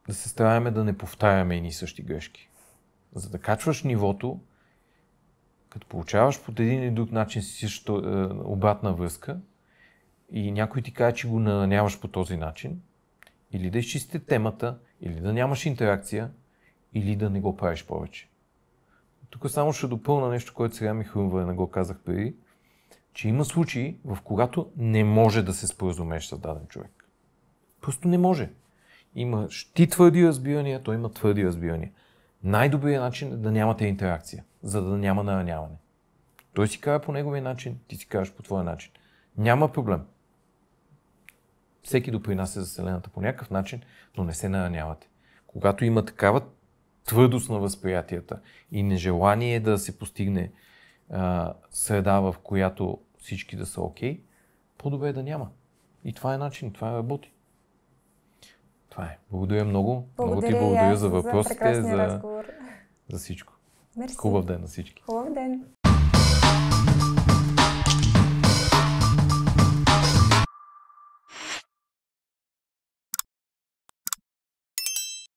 да се стараеме да не повтаряме едни същи грешки. За да качваш нивото, като получаваш по един или друг начин същата обратна връзка и някой ти каже, че го наняваш по този начин, или да изчистите темата, или да нямаш интеракция, или да не го правиш повече. Тук само ще допълна нещо, което сега ми хрумва, не го казах преди, че има случаи, в когато не може да се споразумееш с даден човек. Просто не може. Имаш ти твърди разбирания, той има твърди разбирания. Най-добрият начин е да нямате интеракция, за да няма нараняване. Той си кара по неговия начин, ти си караш по твоя начин. Няма проблем. Всеки допринася за Вселената по някакъв начин, но не се наранявате. Когато има такава твърдост на възприятията и нежелание да се постигне среда, в която всички да са окей, по-добре да няма. И това е начин, това работи. Това е. Благодаря много. Много ти благодаря за въпросите, за всичко. Мерси. Хубав ден на всички. Хубав ден.